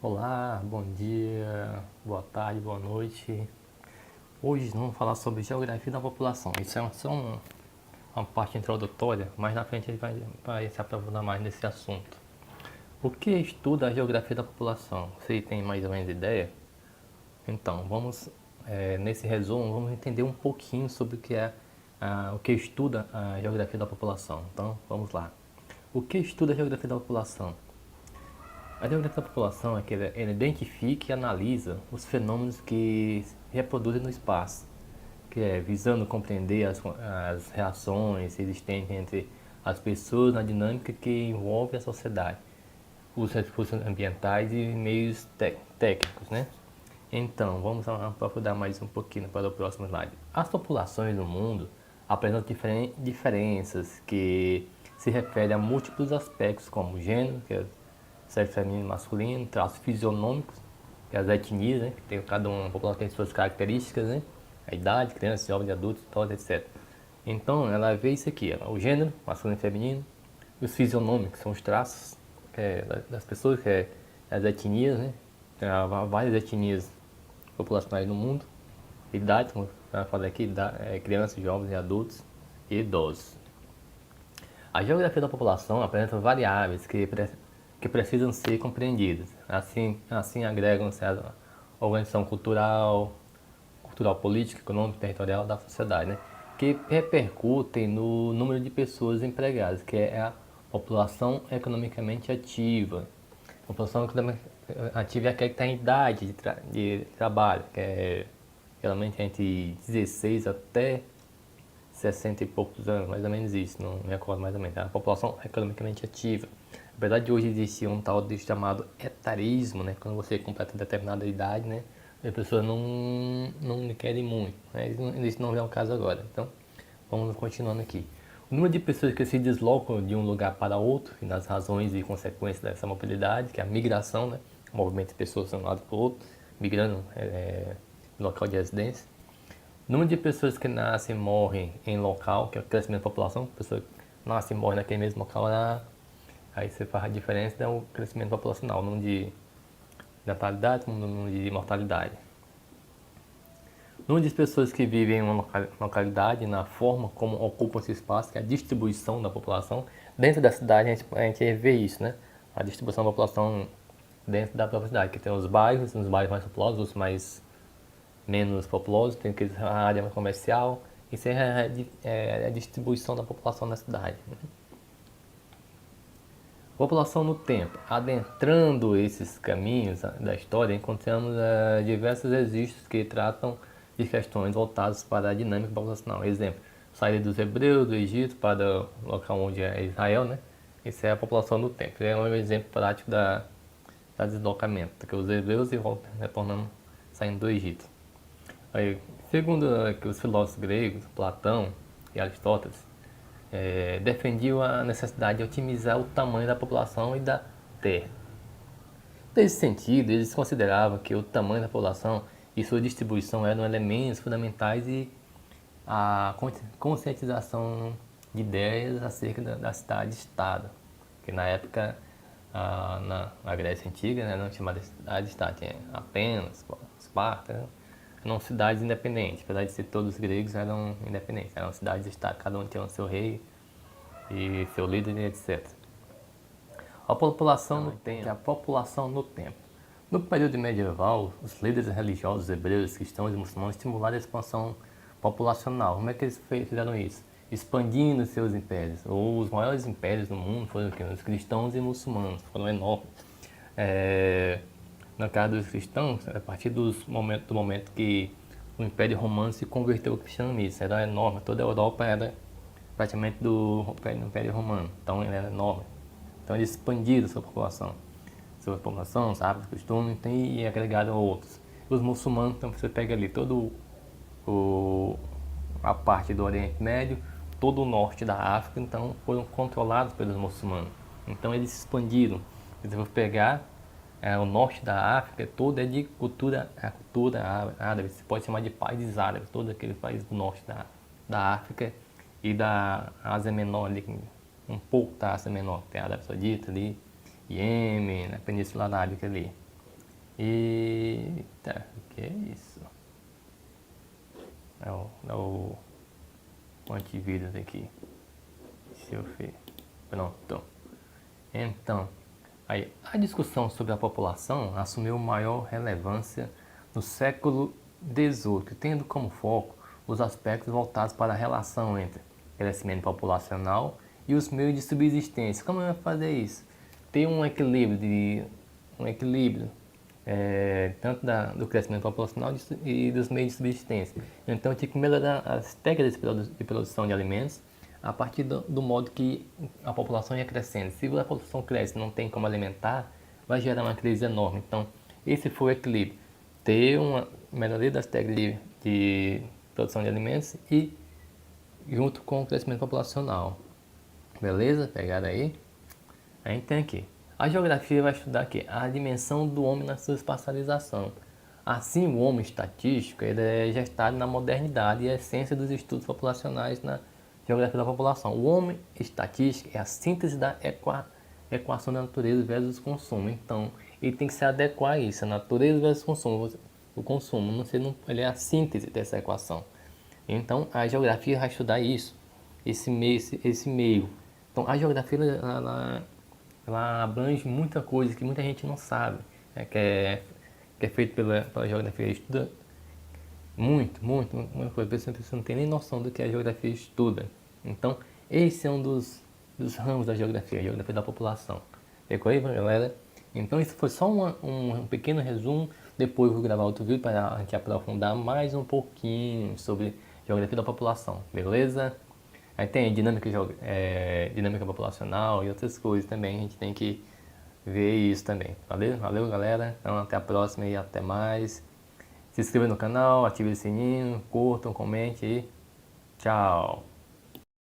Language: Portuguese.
Olá, bom dia, boa tarde, boa noite. Hoje vamos falar sobre geografia da população. Isso é uma parte introdutória, mas na frente a gente vai se aprofundar mais nesse assunto. O que estuda a geografia da população? Você tem mais ou menos ideia? Então, nesse resumo, vamos entender um pouquinho sobre o que é o que estuda a geografia da população. Então, vamos lá. O que estuda a geografia da população? A geografia da população é que ele identifica e analisa os fenômenos que se reproduzem no espaço, que é visando compreender as reações existentes entre as pessoas na dinâmica que envolve a sociedade, os recursos ambientais e meios técnicos, né? Então, vamos aprofundar mais um pouquinho para o próximo slide. As populações no mundo apresentam diferenças que se referem a múltiplos aspectos, como gênero, que é sexo feminino e masculino, traços fisionômicos, que é as etnias, né? Que tem, cada uma população tem suas características, né? A idade, crianças, jovens, adultos, idosos, etc. Então, ela vê isso aqui, o gênero, masculino e feminino, os fisionômicos, são os traços das pessoas, que é as etnias, né? Tem várias etnias populacionais no mundo. Idade, como eu falei aqui, crianças, jovens e adultos e idosos. A geografia da população apresenta variáveis que precisam ser compreendidas. Assim agregam-se a organização cultural, política, econômica e territorial da sociedade, né? Que repercutem no número de pessoas empregadas, que é a população economicamente ativa. A população economicamente ativa é aquela que está em idade de trabalho, que é geralmente entre 16 até 60 e poucos anos, mais ou menos isso, não me recordo mais ou menos. É a população economicamente ativa. Apesar de hoje existir um tal de chamado etarismo, né? Quando você completa determinada idade, né? As pessoas não querem muito. Mas isso não é o caso agora. Então, vamos continuando aqui. O número de pessoas que se deslocam de um lugar para outro, e nas razões e consequências dessa mobilidade, que é a migração, né? O movimento de pessoas de um lado para o outro, migrando no local de residência. O número de pessoas que nascem e morrem em local, que é o crescimento da população, pessoas que nascem e morrem naquele mesmo local, aí você faz a diferença, é o crescimento populacional, o número de natalidade com o número de mortalidade. O número de pessoas que vivem em uma localidade, na forma como ocupam esse espaço, que é a distribuição da população. Dentro da cidade a gente vê isso, né? A distribuição da população dentro da própria cidade, que tem os bairros mais populosos, os mais menos populosos, tem a área mais comercial. Isso é a distribuição da população na cidade. População no tempo. Adentrando esses caminhos da história, encontramos diversos registros que tratam de questões voltadas para a dinâmica populacional. Exemplo, saída dos hebreus do Egito para o local onde é Israel, né? Isso é a população no tempo. É um exemplo prático da deslocamento, que os hebreus retornando, saindo do Egito. Aí, segundo os filósofos gregos, Platão e Aristóteles, defendiam a necessidade de otimizar o tamanho da população e da terra. Nesse sentido, eles consideravam que o tamanho da população e sua distribuição eram elementos fundamentais e a conscientização de ideias acerca da cidade-estado, que na época, na Grécia Antiga, né, não chamada cidade-estado, tinha Atenas, Esparta, né? Eram cidades independentes, apesar de ser todos gregos, eram independentes, eram cidades-estado, cada um tinha o seu rei e seu líder, etc. A população no tempo. A população no tempo. No período medieval, os líderes religiosos hebreus, cristãos e muçulmanos estimularam a expansão populacional. Como é que eles fizeram isso? Expandindo seus impérios. Os maiores impérios do mundo foram os cristãos e muçulmanos, foram enormes. No caso dos cristãos, a partir do momento que o Império Romano se converteu ao cristianismo, era enorme, toda a Europa era praticamente do Império Romano, então ele era enorme. Então eles expandiram sua população, os hábitos, costumes, e agregaram outros. Os muçulmanos, então você pega ali todo a parte do Oriente Médio, todo o norte da África, então foram controlados pelos muçulmanos. Então eles se expandiram. Se você for pegar o norte da África, todo é de cultura árabe. Você pode chamar de países árabes, todo aquele país do norte da África e da Ásia Menor ali, um pouco da Ásia Menor, tem a Arábia Saudita ali, Iêmen, a Península Arábica ali. Eita, o que é isso? É o antivírus aqui. Se eu ver. Pronto. Então, aí, a discussão sobre a população assumiu maior relevância no século XVIII, tendo como foco os aspectos voltados para a relação entre crescimento populacional e os meios de subsistência. Como é fazer isso? Ter um equilíbrio tanto do crescimento populacional e dos meios de subsistência. Então, tinha que melhorar as técnicas de produção de alimentos a partir do modo que a população ia crescendo. Se a população cresce e não tem como alimentar, vai gerar uma crise enorme. Então, esse foi o equilíbrio. Ter uma melhoria das técnicas de produção de alimentos e junto com o crescimento populacional. Beleza? Pegaram aí? A gente tem aqui. A geografia vai estudar aqui a dimensão do homem na sua espacialização. Assim, o homem estatístico ele é gestado na modernidade e a essência dos estudos populacionais na geografia da população. O homem estatístico é a síntese da equação da natureza versus o consumo. Então, ele tem que se adequar a isso, a natureza versus o consumo. O consumo, ele é a síntese dessa equação. Então, a geografia vai estudar isso, esse meio. Então, a geografia ela abrange muita coisa que muita gente não sabe, né? que é feito pela geografia. Estuda muita coisa. A pessoa não tem nem noção do que a geografia estuda. Então, esse é um dos ramos da geografia, a geografia da população. Ficou aí, galera? Então, isso foi só um pequeno resumo. Depois eu vou gravar outro vídeo para a gente aprofundar mais um pouquinho sobre geografia da população, beleza? Aí tem dinâmica populacional e outras coisas também, a gente tem que ver isso também. Valeu galera, então até a próxima e até mais. Se inscreva no canal, ative o sininho, curtam, comente e tchau!